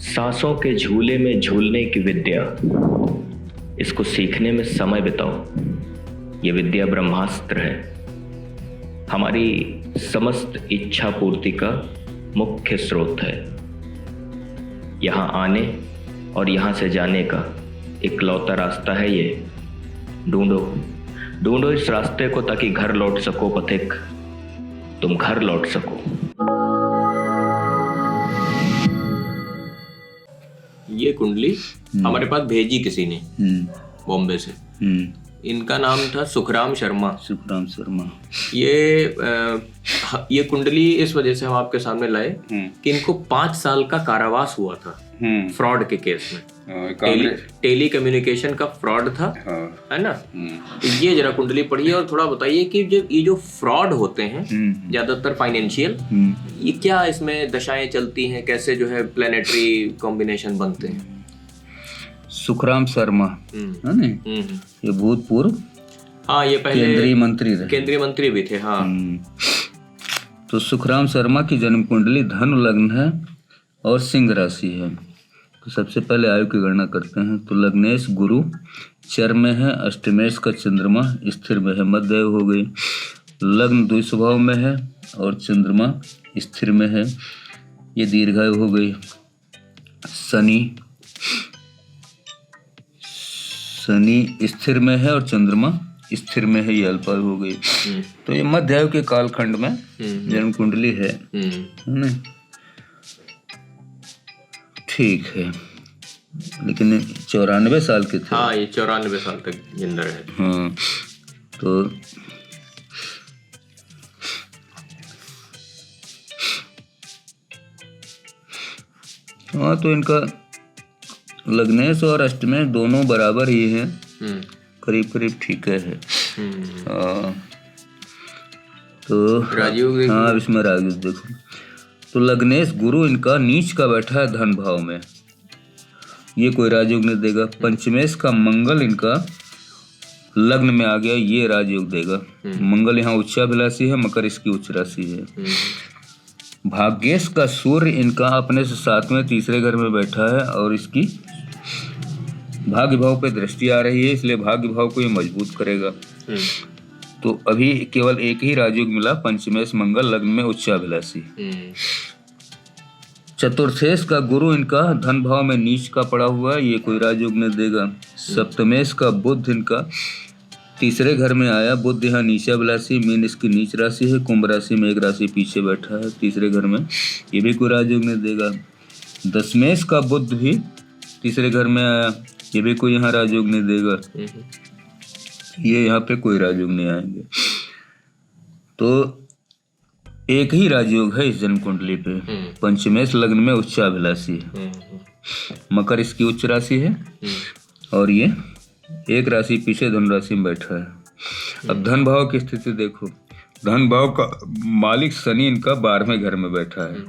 सांसों के झूले में झूलने की विद्या, इसको सीखने में समय बिताओ। ये विद्या ब्रह्मास्त्र है, हमारी समस्त इच्छा पूर्ति का मुख्य स्रोत है। यहाँ आने और यहाँ से जाने का इकलौता रास्ता है ये। ढूंढो ढूंढो इस रास्ते को, ताकि घर लौट सको पथिक, तुम घर लौट सको। ये कुंडली हमारे पास भेजी किसी ने बॉम्बे से। इनका नाम था सुखराम शर्मा। ये कुंडली इस वजह से हम आपके सामने लाए कि इनको 5 साल का कारावास हुआ था फ्रॉड के केस में। टेली कम्युनिकेशन का फ्रॉड था, है ना। तो ये जरा कुंडली पढ़िए और थोड़ा बताइए कि ये जो फ्रॉड होते हैं ज्यादातर फाइनेंशियल, ये क्या इसमें दशाएं चलती हैं, कैसे जो है प्लेनेटरी कॉम्बिनेशन बनते हैं। सुखराम शर्मा है ना, ये भूतपूर्व, हाँ ये पहले केंद्रीय मंत्री भी थे। हाँ, तो सुखराम शर्मा की जन्म कुंडली धनु लग्न है और सिंह राशि है। तो सबसे पहले आयु की गणना करते हैं। तो लग्नेश गुरु चर में है, अष्टमेश का चंद्रमा स्थिर में है, मध्य आयु हो गई। लग्न द्विस्वभाव में है और चंद्रमा स्थिर में है, ये दीर्घायु हो गई। शनि स्थिर में है और चंद्रमा स्थिर में है, ये अल्पायु हो गई। तो ये मध्य आयु के कालखंड में जन्म कुंडली है ना। ठीक है, लेकिन 94 साल के थे। हाँ, ये 94 साल तक जिंदा रहे। हाँ, तो हाँ, तो इनका लग्नेश और अष्टमेश दोनों बराबर ही हैं, करीब करीब ठीक है। तो राजयोग, हाँ इसमें राजयोग देखो। तो लग्नेश गुरु इनका नीच का बैठा है धन भाव में, ये कोई राजयोग नहीं देगा। पंचमेश का मंगल इनका लग्न में आ गया, ये राजयोग देगा। मंगल यहाँ उच्चाभिलाषी है, मकर इसकी उच्च राशि है। भाग्येश का सूर्य इनका अपने से 7वें तीसरे घर में बैठा है और इसकी भाग्य भाव पे दृष्टि आ रही है, इसलिए भाग्य भाव को ये मजबूत करेगा। तो अभी केवल एक ही राजयोग मिला, पंचमेश मंगल लग्न में उच्चाभिलाषी। चतुर्थेश का गुरु इनका धन भाव में नीच का पड़ा हुआ है, ये कोई राजयोग नहीं देगा। सप्तमेश का बुध इनका तीसरे घर में आया, बुध यहाँ नीचाभिलाषी, मीन इसकी नीच राशि है। कुंभ राशि में एक राशि पीछे बैठा है तीसरे घर में, ये भी कोई राजयोग नहीं देगा। दशमेश का बुध भी तीसरे घर में आया, ये भी कोई यहाँ राजयोग नहीं देगा, ये यहाँ पे कोई राजयोग नहीं आएंगे। तो एक ही राजयोग है इस जन्म कुंडली पे, पंचमेश लग्न में उच्चाभिलाषी है, मकर इसकी उच्च राशि है और ये एक राशि पीछे धन राशि में बैठा है। अब धन भाव की स्थिति देखो, धन भाव का मालिक शनि इनका 12वें घर में बैठा है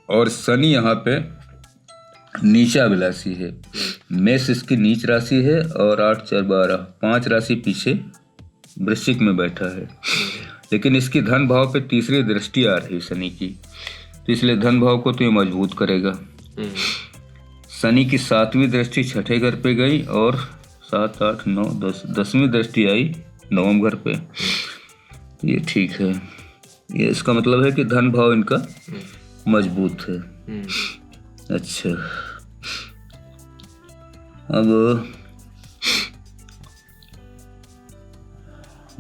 और शनि यहाँ पे नीचाभिलाषी है। मेष इसकी नीच राशि है और 8 4 12 5 राशि पीछे वृश्चिक में बैठा है, लेकिन इसकी धन भाव पे तीसरी दृष्टि आ रही है शनि की, तो इसलिए धन भाव को तो ये मजबूत करेगा। शनि की 7वीं दृष्टि 6ठे घर पे गई और 7 8 9 10 10वीं दृष्टि आई 9वें घर पे, ये ठीक है। ये इसका मतलब है कि धन भाव इनका मजबूत है। अच्छा, अब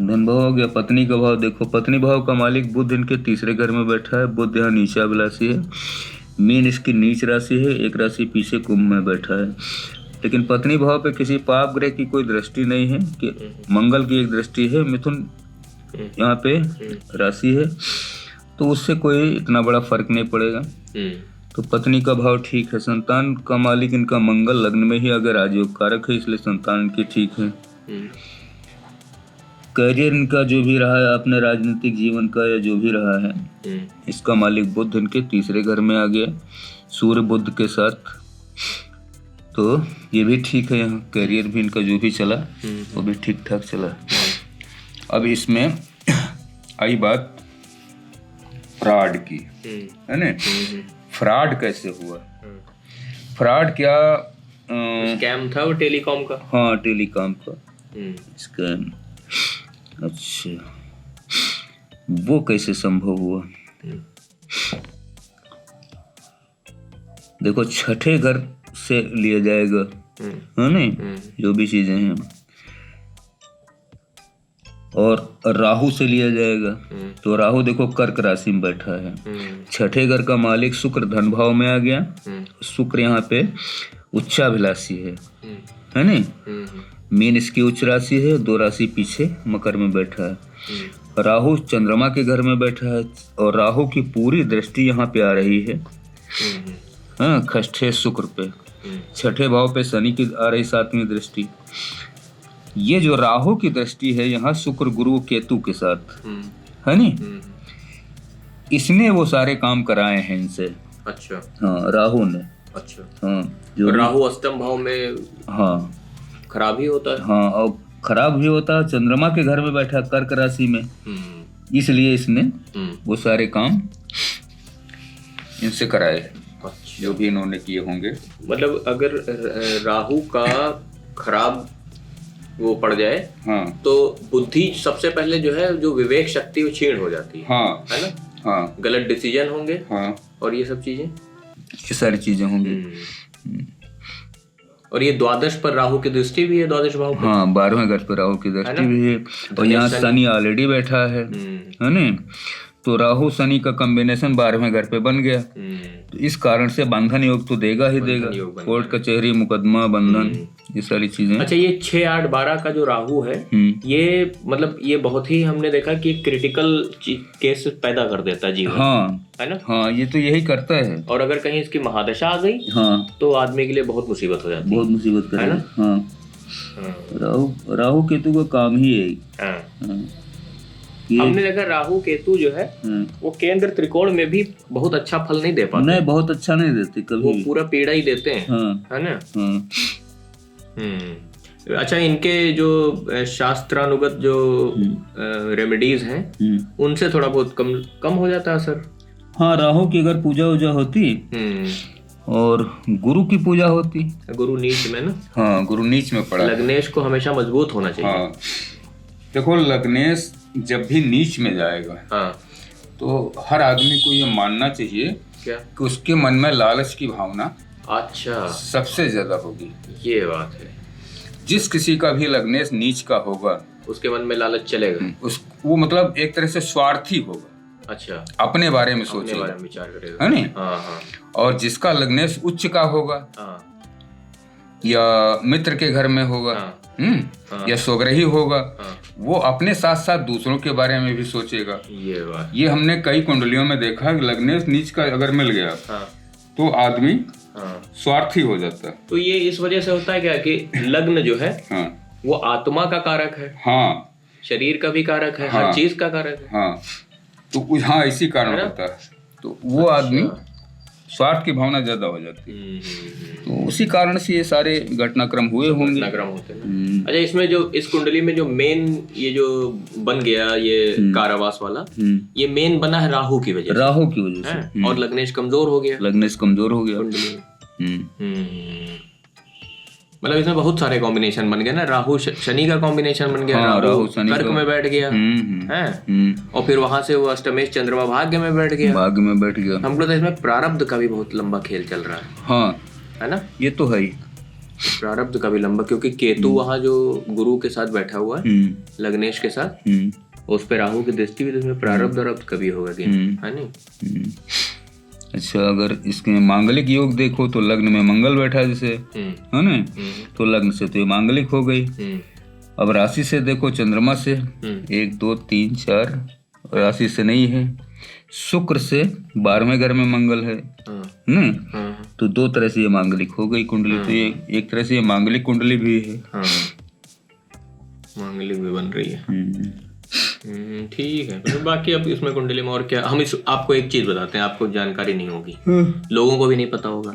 धन भाव हो गया। पत्नी का भाव देखो, पत्नी भाव का मालिक बुध इनके तीसरे घर में बैठा है, बुध यहाँ नीचाभिलाषी है, मीन इसकी नीच राशि है, एक राशि पीछे कुंभ में बैठा है। लेकिन पत्नी भाव पे किसी पाप ग्रह की कोई दृष्टि नहीं है, कि मंगल की एक दृष्टि है, मिथुन यहाँ पे राशि है, तो उससे कोई इतना बड़ा फर्क नहीं पड़ेगा। तो पत्नी का भाव ठीक है। संतान का मालिक इनका मंगल लग्न में ही अगर राजयोग कारक है, इसलिए संतान इनकी ठीक है। करियर इनका जो भी रहा है, अपने राजनीतिक जीवन का या जो भी रहा है, इसका मालिक बुध इनके तीसरे घर में आ गया सूर्य बुध के साथ, तो ये भी ठीक है। यहाँ करियर भी इनका जो भी चला वो भी ठीक ठाक चला। अब इसमें आई बात फ्रॉड की, है ना। फ्रॉड कैसे हुआ। फ्रॉड क्या, स्कैम था वो टेलीकॉम का। हाँ टेलीकॉम का स्कैम। अच्छा वो कैसे संभव हुआ। देखो छठे घर से लिया जाएगा है नहीं, जो भी चीजें हैं, और राहु से लिया जाएगा। तो राहु देखो कर्क राशि में बैठा है। छठे घर का मालिक शुक्र धन भाव में आ गया। शुक्र यहाँ पे उच्चाभिलाषी है नहीं। मीन इसकी उच्च राशि है, 2 राशि पीछे मकर में बैठा है। राहु चंद्रमा के घर में बैठा है और राहु की पूरी दृष्टि यहाँ पे आ रही है। हाँ, खष्ठे शुक्र पे, छठे भाव पे शनि की आ रही 7वीं दृष्टि। ये जो राहु की दृष्टि है यहाँ शुक्र गुरु केतु के साथ है नी, इसने वो सारे काम कराए हैं इनसे। अच्छा हाँ राहु ने। अच्छा हाँ जो राहु अष्टम भाव में हाँ खराब ही होता है। हाँ और खराब भी होता है, चंद्रमा के घर में बैठा कर्क राशि में, इसलिए इसने वो सारे काम इनसे कराए जो भी इन्होंने किए होंगे। मतलब अगर राहु का खराब वो पड़ जाए हाँ तो बुद्धि सबसे पहले जो है, जो विवेक शक्ति वो क्षीण हो जाती है। हाँ है ना। हाँ गलत डिसीजन होंगे। हाँ और ये सब चीजें, ये सारी चीजें होंगी। और ये द्वादश पर राहु की दृष्टि भी है, द्वादश भाव पर। हाँ 12वें घर पर राहु की दृष्टि भी है। और यहाँ शनि ऑलरेडी बैठा है ना, तो राहु शनि का कॉम्बिनेशन 12वें घर पे बन गया। तो इस कारण से बंधन योग तो देगा ही देगा, कोर्ट कचहरी मुकदमा बंधन ये सारी चीजें। अच्छा ये 6, 8, 12 का जो राहु है ये मतलब ये बहुत ही हमने देखा कि क्रिटिकल केस पैदा कर देता है जीवन। हाँ है ना। हाँ ये तो यही करता है। और अगर कहीं इसकी महादशा आ गई हाँ तो आदमी के लिए बहुत मुसीबत हो जाती है। बहुत मुसीबत है ना। हाँ राहु केतु का काम ही है। हमने देखा राहु केतु जो है वो केंद्र त्रिकोण में भी बहुत अच्छा फल नहीं दे पाते। नहीं बहुत अच्छा नहीं देते कभी, वो पूरा पीड़ा ही देते हैं। है ना। अच्छा इनके जो शास्त्रानुगत जो रेमेडीज हैं उनसे थोड़ा बहुत कम हो जाता है असर। हाँ राहु की अगर पूजा वूजा होती और गुरु की पूजा होती। गुरु नीच में ना। हाँ गुरु नीच में पड़ा। लग्नेश को हमेशा मजबूत होना चाहिए। हाँ देखो लग्नेश जब भी नीच में जाएगा तो हर आदमी को ये मानना चाहिए क्या कि उसके मन में लालच की भावना अच्छा सबसे ज्यादा होगी। ये बात है। जिस किसी का भी लग्नेश नीच का होगा उसके मन में लालच चलेगा। वो मतलब एक तरह से स्वार्थी होगा। अच्छा अपने बारे में सोचेगा, बारे में विचार करेगा है नहीं। हाँ। और जिसका लग्नेश उच्च का होगा या मित्र के घर में होगा या स्वग्रही होगा, वो अपने साथ साथ दूसरों के बारे में भी सोचेगा। ये बात, ये हमने कई कुंडलियों में देखा कि लग्नेश नीच का अगर मिल गया तो आदमी स्वार्थी हो जाता है। तो ये इस वजह से होता है क्या कि लग्न जो है वो आत्मा का कारक है। हाँ शरीर का भी कारक है। हर चीज का कारक है। हाँ तो हाँ इसी कारण होता है। तो वो आदमी स्वार्थ की भावना ज्यादा हो जाती है। तो उसी कारण से ये सारे घटनाक्रम हुए होंगे। घटनाक्रम होते हैं। अच्छा इसमें जो इस कुंडली में जो मेन ये जो बन गया ये कारावास वाला, ये मेन बना है राहु की वजह से। राहु की वजह से। और लग्नेश कमजोर हो गया। लग्नेश कमजोर हो गया मतलब इसमें बहुत सारे कॉम्बिनेशन बन गए ना। राहु शनि का कॉम्बिनेशन बन गया। राहु कर्क में बैठ गया है। और फिर वहां से वो अष्टमेश चंद्रमा भाग्य में बैठ गया। भाग्य में बैठ गया। हमको तो इसमें प्रारब्ध का भी बहुत लंबा खेल चल रहा है। हाँ है ना। ये तो है ही। प्रारब्ध का भी लंबा, क्योंकि केतु वहाँ जो गुरु के साथ बैठा हुआ है लग्नेश के साथ, उस पे राहु की दृष्टि भी, तो इसमें प्रारब्ध का भी होगा है नहीं। अच्छा अगर इसके मांगलिक योग देखो तो लग्न में मंगल बैठा जैसे है ना, तो लग्न से तो ये मांगलिक हो गई। अब राशि से देखो चंद्रमा से 1 2 3 4 राशि से नहीं है। शुक्र से 12वें घर में मंगल है ना, तो 2 तरह से ये मांगलिक हो गई कुंडली। तो ये एक तरह से ये मांगलिक कुंडली भी है। मांगलिक भी बन रही है। ठीक है। तो बाकी अब इसमें कुंडली में और क्या, हम आपको एक चीज बताते हैं, आपको जानकारी नहीं होगी, लोगों को भी नहीं पता होगा।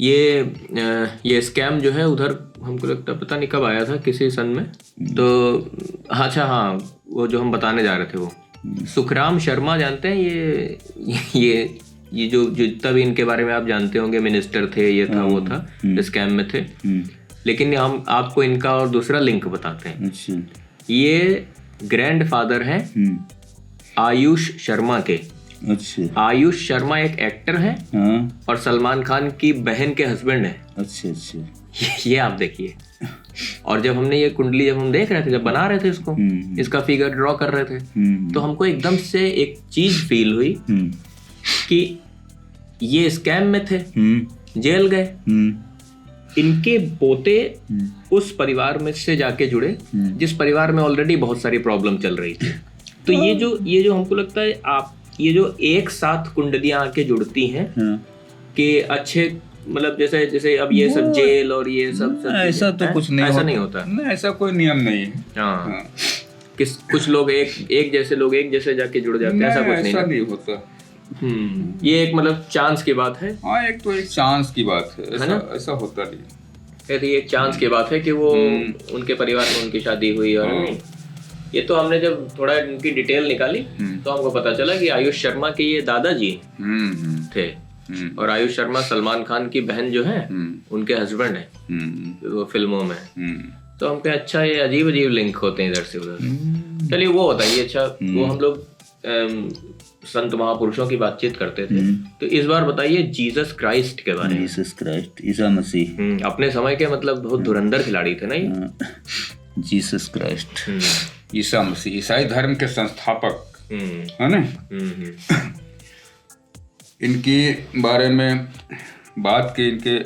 ये स्कैम जो है उधर हमको लगता है पता नहीं कब आया था, किसी सन में। तो अच्छा हाँ, वो जो हम बताने जा रहे थे वो सुखराम शर्मा जानते हैं, ये ये जो जितना भी इनके बारे में आप जानते होंगे, मिनिस्टर थे, ये था वो था, स्कैम में थे। लेकिन हम आपको इनका और दूसरा लिंक बताते हैं। अच्छा। ये ग्रैंडफादर हैं आयुष शर्मा के। अच्छा। आयुष शर्मा एक एक्टर हैं हाँ। और सलमान खान की बहन के हस्बैंड हैं। अच्छा अच्छा। ये आप देखिए। और जब हमने ये कुंडली जब हम देख रहे थे, जब बना रहे थे इसको, इसका फिगर ड्रॉ कर रहे थे, तो हमको एकदम से एक चीज फील हुई कि ये स्कैम में थे, जेल गए, इनके पोते उस परिवार में से जाके जुड़े जिस परिवार में ऑलरेडी बहुत सारी प्रॉब्लम चल रही थी। तो ये जो हमको लगता है, आप ये जो एक साथ कुंडलियां आके जुड़ती हैं कि अच्छे, मतलब जैसे अब ये सब जेल और ये सब ऐसा तो कुछ नहीं, ऐसा नहीं होता नहीं, ऐसा कोई नियम नहीं है। हाँ। कुछ लोग एक जैसे लोग एक जैसे जाके जुड़ जाते हैं, ऐसा कुछ नहीं होता। ये एक मतलब चांस की बात है। हाँ, एक चांस की बात है, ऐसा होता नहीं। ये एक चांस की बात है कि वो उनके परिवार में उनकी शादी हुई। और ये तो हमने जब थोड़ा इनकी डिटेल निकाली तो हमको पता चला कि आयुष शर्मा के ये दादाजी थे और आयुष शर्मा सलमान खान की बहन जो है उनके हस्बैंड है वो फिल्मों में। तो हमको अच्छा, ये अजीब अजीब लिंक होते हैं इधर से उधर। चलिए वो होता है, ये अच्छा। वो हम लोग संत महापुरुषों की बातचीत करते थे, तो इस बार बताइए जीसस क्राइस्ट के बारे में। Jesus Christ, Isa Masih. अपने समय के मतलब बहुत धुरंधर खिलाड़ी थे ना ये। जीसस क्राइस्ट, ईसा मसीह, ईसाई धर्म के संस्थापक है ना। इनके बारे में बात की, इनके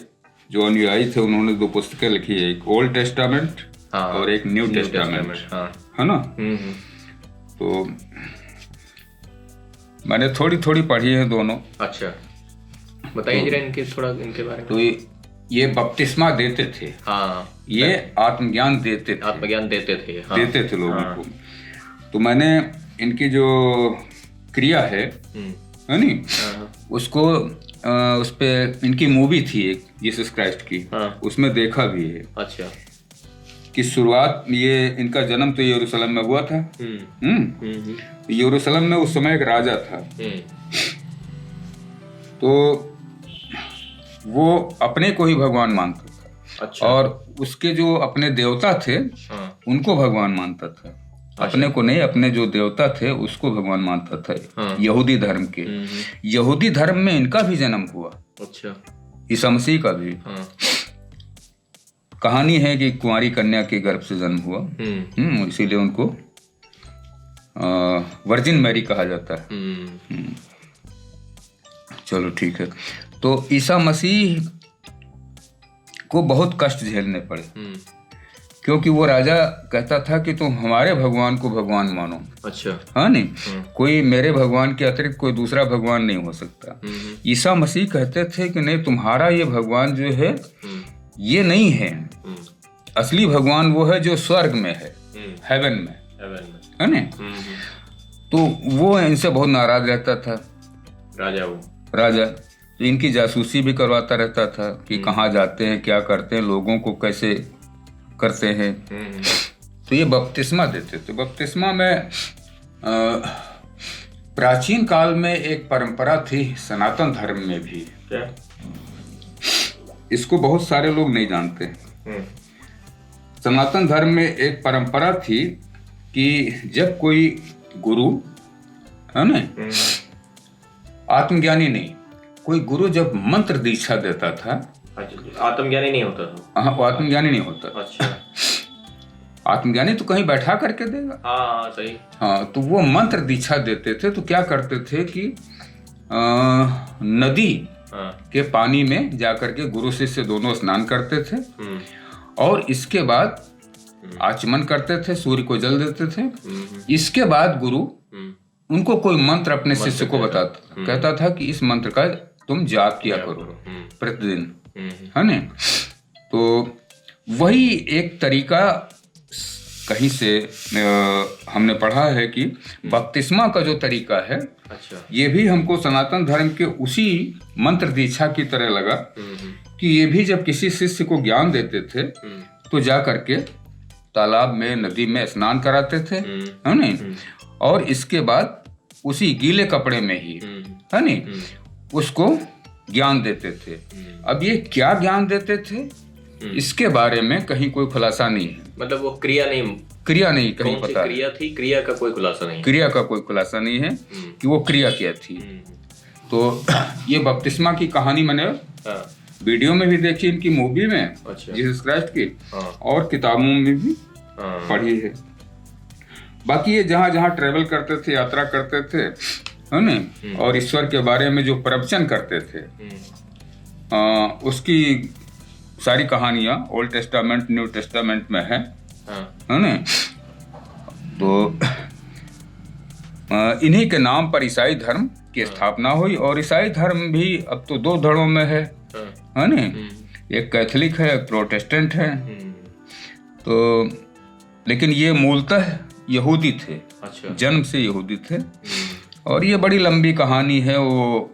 जो अनुयायी थे उन्होंने 2 पुस्तकें लिखी है, एक ओल्ड टेस्टामेंट और एक न्यू टेस्टामेंट, है ना। तो मैंने थोड़ी पढ़ी है दोनों। अच्छा, बताइए जरा इनके थोड़ा इनके बारे में। तो ये बपतिस्मा देते थे। हाँ, ये आत्मज्ञान देते थे। आत्मज्ञान देते थे, हाँ। देते थे लोगों को। तो मैंने इनकी जो क्रिया है नहीं, उसको उस पे इनकी मूवी थी एक जीसस क्राइस्ट की, उसमें देखा भी है। अच्छा। कि शुरुआत, ये इनका जन्म तो यरूशलेम में हुआ था। यरूशलेम में उस समय एक राजा था। तो वो अपने को ही भगवान मानता था। अच्छा। और उसके जो अपने देवता थे उनको भगवान मानता था। अच्छा। अपने को नहीं, अपने जो देवता थे उसको भगवान मानता था। यहूदी धर्म के, यहूदी धर्म में इनका भी जन्म हुआ। अच्छा। ईसा मसीह का भी। कहानी है कि कुंवारी कन्या के गर्भ से जन्म हुआ, इसीलिए उनको वर्जिन मैरी कहा जाता है। चलो ठीक है। तो ईसा मसीह को बहुत कष्ट झेलने पड़े, क्योंकि वो राजा कहता था कि तुम हमारे भगवान को भगवान मानो। अच्छा। हाँ नहीं, कोई मेरे भगवान के अतिरिक्त कोई दूसरा भगवान नहीं हो सकता। ईसा मसीह कहते थे कि नहीं, तुम्हारा ये भगवान जो है ये नहीं है, असली भगवान वो है जो स्वर्ग में है, हेवन में, है ना। तो वो इनसे बहुत नाराज रहता था राजा। तो इनकी जासूसी भी करवाता रहता था कि कहाँ जाते हैं, क्या करते हैं, लोगों को कैसे करते हैं। तो ये बपतिस्मा देते थे। बपतिस्मा में प्राचीन काल में एक परंपरा थी, सनातन धर्म में भी। क्या? इसको बहुत सारे लोग नहीं जानते। सनातन धर्म में एक परंपरा थी कि जब कोई गुरु, है ना, आत्मज्ञानी नहीं, कोई गुरु जब मंत्र दीक्षा देता था, आत्मज्ञानी नहीं होता था। हाँ, वो आत्मज्ञानी नहीं होता। अच्छा। आत्मज्ञानी तो कहीं बैठा करके देगा। हाँ, सही। हाँ, तो वो मंत्र दीक्षा देते थे। तो क्या करते थे कि नदी के पानी में जाकर के गुरु शिष्य दोनों स्नान करते थे और इसके बाद आचमन करते थे, सूर्य को जल देते थे। इसके बाद गुरु उनको कोई मंत्र अपने शिष्य को बताता, कहता था कि इस मंत्र का तुम जाप किया करो प्रतिदिन, है ना। तो वही एक तरीका कहीं से हमने पढ़ा है कि बपतिस्मा का जो तरीका है, अच्छा, ये भी हमको सनातन धर्म के उसी मंत्र दीक्षा की तरह लगा कि ये भी जब किसी शिष्य को ज्ञान देते थे तो जा करके तालाब में, नदी में स्नान कराते थे, है ना। और इसके बाद उसी गीले कपड़े में ही, है ना, उसको ज्ञान देते थे। अब ये क्या ज्ञान देते थे इसके बारे में कहीं कोई खुलासा नहीं है। मतलब वो क्रिया नहीं कहीं पता है। क्रिया थी, क्रिया का कोई खुलासा नहीं है कि वो क्रिया क्या थी। तो ये बपतिस्मा की कहानी मैंने वीडियो में भी देखी, इनकी मूवी में, अच्छा। जीसस क्राइस्ट की, और किताबों में भी पढ़ी है। बाकी ये जहाँ जहाँ ट्रेवल करते थे, यात्रा करते थे, है ना, और ईश्वर के बारे में जो प्रवचन करते थे, उसकी सारी कहानियाँ ओल्ड टेस्टामेंट, न्यू टेस्टामेंट में है ना। तो इन्हीं के नाम पर ईसाई धर्म की स्थापना हुई, और ईसाई धर्म भी अब तो 2 धड़ों में है ना, एक कैथोलिक है, एक प्रोटेस्टेंट है। तो लेकिन ये मूलतः यहूदी थे, अच्छा। जन्म से यहूदी थे। और ये बड़ी लंबी कहानी है, वो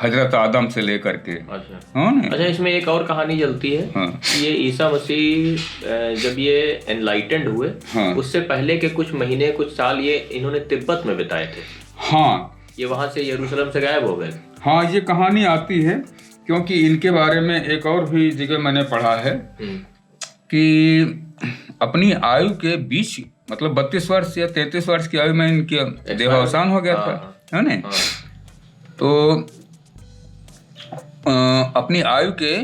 हजरत आदम से लेकर के। अच्छा, इसमें एक और कहानी चलती है कि ये ईसा मसीह जब ये एनलाइटेंड हुए, उससे पहले के कुछ महीने, कुछ साल ये इन्होंने तिब्बत में बिताए थे। ये वहां से यरूशलेम से गायब हो गए। हाँ, ये कहानी आती है क्योंकि इनके बारे में एक और भी जगह मैंने पढ़ा है कि अपनी आयु के बीच, मतलब 32 वर्ष या 33 वर्ष की आयु में इनके देहावसान हो गया था, है ना। तो अपनी आयु के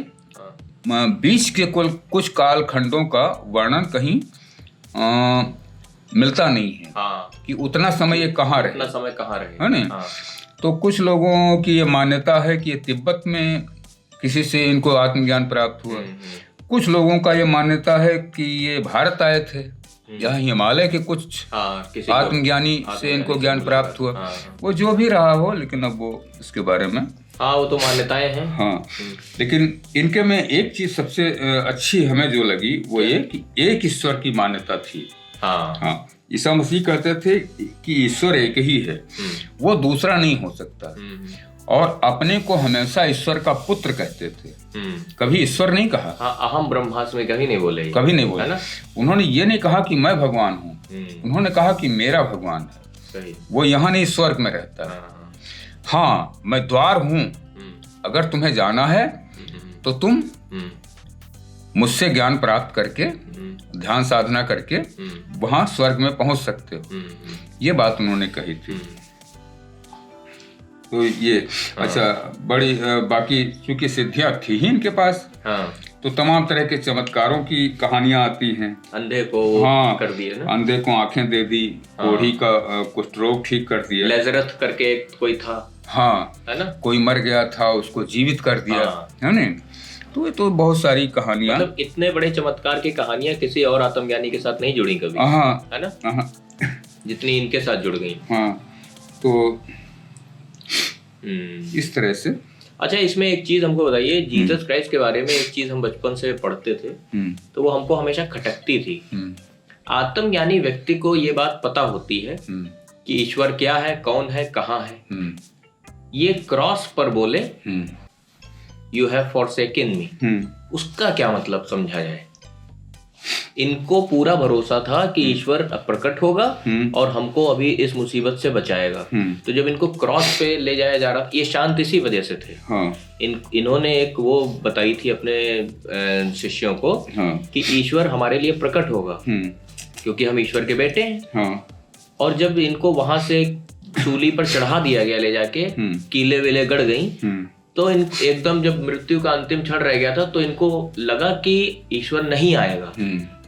बीच के कुछ काल खंडों का वर्णन कहीं मिलता नहीं है कि उतना समय ये कहाँ रहे, है ना। तो कुछ लोगों की ये मान्यता है कि ये तिब्बत में किसी से इनको आत्मज्ञान प्राप्त हुआ। कुछ लोगों का ये मान्यता है कि ये भारत आए थे, यहाँ हिमालय के कुछ आत्मज्ञानी से इनको ज्ञान प्राप्त हुआ। वो जो भी रहा हो, लेकिन अब वो इसके बारे में वो तो मान्यताएं हैं। लेकिन इनके में एक चीज सबसे अच्छी हमें जो लगी वो ये कि एक ईश्वर की मान्यता थी। ईसा मसीह कहते थे कि ईश्वर एक ही है, वो दूसरा नहीं हो सकता, और अपने को हमेशा ईश्वर का पुत्र कहते थे। कभी ईश्वर नहीं कहा। अहम ब्रह्मास्मि में कभी नहीं बोले है ना। उन्होंने ये नहीं कहा कि मैं भगवान हूँ, उन्होंने कहा कि मेरा भगवान है। सही। वो यहाँ नहीं, स्वर्ग में रहता है। हाँ, मैं द्वार हूँ, अगर तुम्हें जाना है तो तुम मुझसे ज्ञान प्राप्त करके, ध्यान साधना करके वहां स्वर्ग में पहुंच सकते हो। ये बात उन्होंने कही थी। तो ये अच्छा, बड़ी बाकी चूंकि सिद्धियां थी ही इनके पास, तो तमाम तरह के चमत्कारों की कहानियां आती हैं। अंधे को कर दिए ना, अंधे को आंखें दे दी, कोढ़ी का कुछ रोग ठीक कर दिया, लेजरथ करके कोई था, है ना, कोई मर गया था उसको जीवित कर दिया, है ना। तो ये तो बहुत सारी कहानियां, मतलब इतने बड़े चमत्कार की कहानियां किसी और आत्मज्ञानी के साथ नहीं जुड़ी कभी, है ना, जितनी इनके साथ जुड़ गई। तो इस तरह से। अच्छा, इसमें एक चीज हमको बताइए, जीसस क्राइस्ट के बारे में एक चीज हम बचपन से पढ़ते थे, तो वो हमको हमेशा खटकती थी। आत्मज्ञानी व्यक्ति को ये बात पता होती है कि ईश्वर क्या है, कौन है, कहाँ है। ये क्रॉस पर बोले यू हैव फॉरसेकन मी, उसका क्या मतलब समझा जाए। इनको पूरा भरोसा था कि ईश्वर प्रकट होगा और हमको अभी इस मुसीबत से बचाएगा। तो जब इनको क्रॉस पे ले जाया जा रहा, ये शांत इसी वजह से थे। इन्होंने एक वो बताई थी अपने शिष्यों को कि ईश्वर हमारे लिए प्रकट होगा क्योंकि हम ईश्वर के बेटे हैं। और जब इनको वहां से सूली पर चढ़ा दिया गया ले जाके, कीले वेले गड़ गई, तो एकदम जब मृत्यु का अंतिम क्षण रह गया था तो इनको लगा कि ईश्वर नहीं आएगा।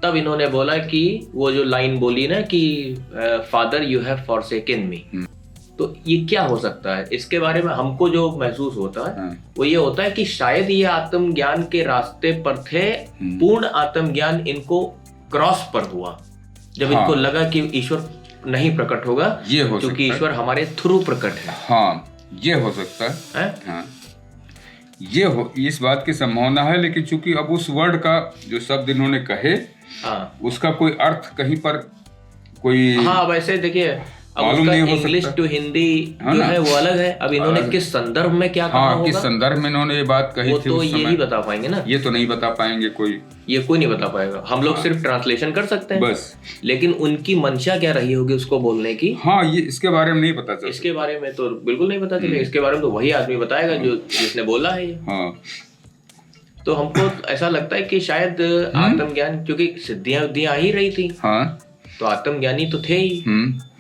तब इन्होंने बोला कि वो जो लाइन बोली ना कि फादर यू हैव फॉरसेकन मी। तो ये क्या हो सकता है, इसके बारे में हमको जो महसूस होता है वो ये होता है कि शायद ये आत्मज्ञान के रास्ते पर थे। पूर्ण आत्मज्ञान इनको क्रॉस पर हुआ जब इनको लगा कि ईश्वर नहीं प्रकट होगा, क्योंकि ईश्वर हमारे थ्रू प्रकट है। ये हो सकता है। ये हो, इस बात की संभावना है। लेकिन चूंकि अब उस वर्ड का जो शब्द इन्होंने कहे, उसका कोई अर्थ कहीं पर कोई। वैसे देखिए अब इंग्लिश टू हिंदी जो है वो अलग है। अब इन्होंने किस संदर्भ में क्या कहा होगा, किस संदर्भ में इन्होंने ये बात कही थी, तो ये ही बता पाएंगे ना। ये तो नहीं बता पाएंगे कोई, ये कोई नहीं बता पाएगा। हम लोग सिर्फ ट्रांसलेशन कर सकते हैं बस, लेकिन उनकी मंशा क्या रही होगी उसको बोलने की, हाँ, ये इसके बारे में नहीं पता चलता। इसके बारे में तो बिल्कुल नहीं पता चलेगा। इसके बारे में तो वही आदमी बताएगा जो जिसने बोला है ये। हाँ। तो हमको ऐसा लगता है कि शायद आत्मज्ञान, क्योंकि सिद्धियां आ ही रही थी, हाँ, तो आत्मज्ञानी तो थे ही,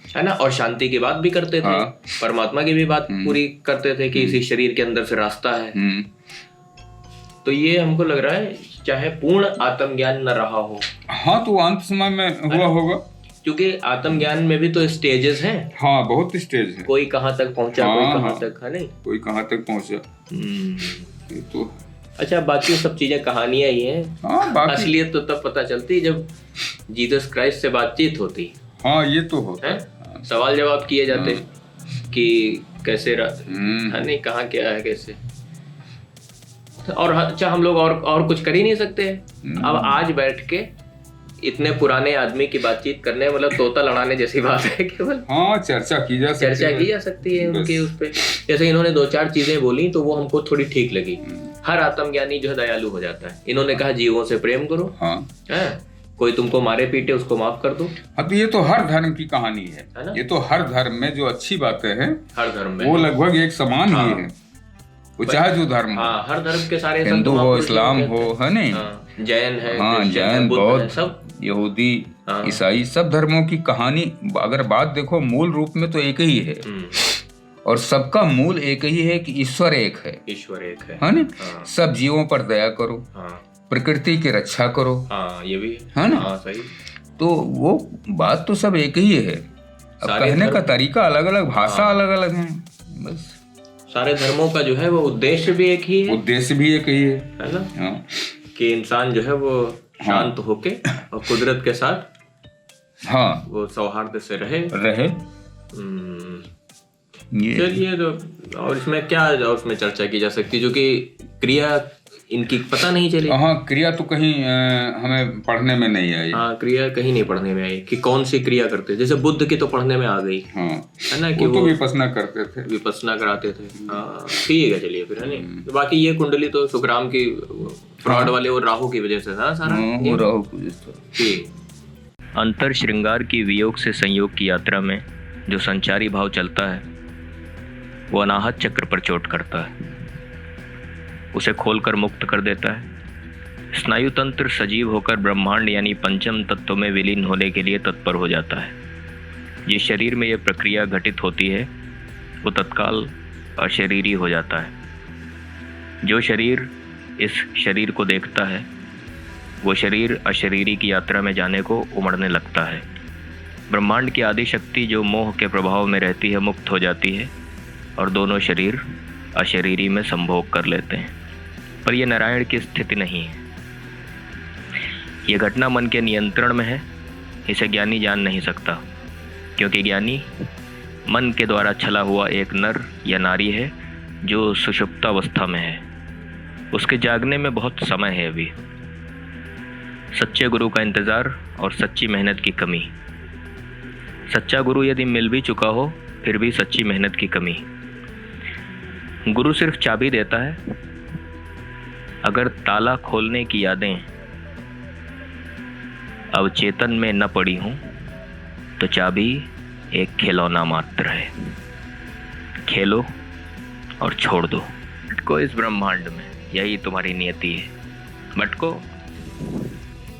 है ना, और शांति की बात भी करते थे, परमात्मा की भी बात पूरी करते थे कि इसी शरीर के अंदर से रास्ता है। तो ये हमको लग रहा है चाहे पूर्ण आत्मज्ञान न रहा हो, हाँ, तो अंत समय में हुआ होगा, क्योंकि आत्मज्ञान में भी तो स्टेजेस हैं। हाँ, बहुत स्टेज है। कोई कहाँ तक पहुंचा, कोई कहाँ तक, है नहीं, कोई कहाँ तक पहुंचा। ये तो अच्छा, बाकी सब चीजें कहानियां ही हैं। असलियत तो तब पता चलती जब जीसस क्राइस्ट से बातचीत होती। हाँ, ये तो होता है, सवाल जवाब किए जाते कि कैसे है नहीं, कहाँ क्या है, कैसे। और अच्छा, हम लोग और कुछ कर ही नहीं सकते। अब आज बैठ के इतने पुराने आदमी की बातचीत करने, मतलब तोता लड़ाने जैसी बात है केवल। हाँ, चर्चा की जा सकती है उनके उस पे। जैसे इन्होंने 2-4 चीजें बोली तो वो हमको थोड़ी ठीक लगी। हर आत्मज्ञानी जो है दयालु हो जाता है। इन्होंने कहा जीवों से प्रेम करो, हाँ, कोई तुमको मारे पीटे उसको माफ कर दो। हाँ, तो ये तो हर धर्म की कहानी है ना? ये तो हर धर्म में जो अच्छी बातें हैं, हर धर्म में वो लगभग एक समान ही है, वो चाहे जो धर्म हो। हाँ, हर धर्म के सारे, हिंदू हो, इस्लाम हो, है नहीं, जैन है, हाँ, जैन, बौद्ध, सब, यहूदी, ईसाई, सब धर्मों की कहानी अगर बात देखो मूल रूप में तो एक ही है, और सबका मूल एक ही है कि ईश्वर एक है, ईश्वर एक है ना। सब जीवों पर दया करो, प्रकृति की रक्षा करो, ये भी है ना। सही। तो वो बात तो सब एक ही है, अब कहने का तरीका अलग अलग, भाषा अलग अलग है, बस। सारे धर्मों का जो है वो उद्देश्य भी एक ही है, उद्देश्य भी एक ही है ना, कि इंसान जो है वो शांत होके और कुदरत के साथ, हाँ, वो सौहार्द से रहे। चलिए, तो और इसमें क्या, और उसमें चर्चा की जा सकती है, जो कि क्रिया इनकी पता नहीं चली। हाँ, क्रिया तो कहीं हमें पढ़ने में नहीं आई। हाँ, क्रिया कहीं नहीं पढ़ने में आई कि कौन सी क्रिया करते। जैसे बुद्ध की तो पढ़ने में आ गई, हाँ, है ना, कि वो तो विपश्यना करते थे, विपश्यना कराते थे। हाँ, ठीक है, चलिए फिर, है नहीं। तो बाकी ये कुंडली तो सुखराम की फ्रॉड वाले और राहु की वजह से था सारा, वो राहु की वजह से। ठीक। अंतर श्रृंगार की वियोग से संयोग की यात्रा में जो संचारी भाव चलता है वो अनाहत चक्र पर चोट करता है, उसे खोलकर मुक्त कर देता है। स्नायु तंत्र सजीव होकर ब्रह्मांड यानी पंचम तत्व में विलीन होने के लिए तत्पर हो जाता है। जिस शरीर में यह प्रक्रिया घटित होती है वो तत्काल अशरीरी हो जाता है। जो शरीर इस शरीर को देखता है वो शरीर अशरीरी की यात्रा में जाने को उमड़ने लगता है। ब्रह्मांड की आदि शक्ति जो मोह के प्रभाव में रहती है मुक्त हो जाती है और दोनों शरीर अशरीरी में संभोग कर लेते हैं। पर यह नारायण की स्थिति नहीं है। यह घटना मन के नियंत्रण में है। इसे ज्ञानी जान नहीं सकता, क्योंकि ज्ञानी मन के द्वारा छला हुआ एक नर या नारी है जो सुषुप्तावस्था में है। उसके जागने में बहुत समय है अभी। सच्चे गुरु का इंतज़ार और सच्ची मेहनत की कमी। सच्चा गुरु यदि मिल भी चुका हो फिर भी सच्ची मेहनत की कमी। गुरु सिर्फ चाबी देता है, अगर ताला खोलने की यादें अब चेतन में न पड़ी हूं तो चाबी एक खिलौना मात्र है। खेलो और छोड़ दो। भटको इस ब्रह्मांड में, यही तुम्हारी नियति है। भटको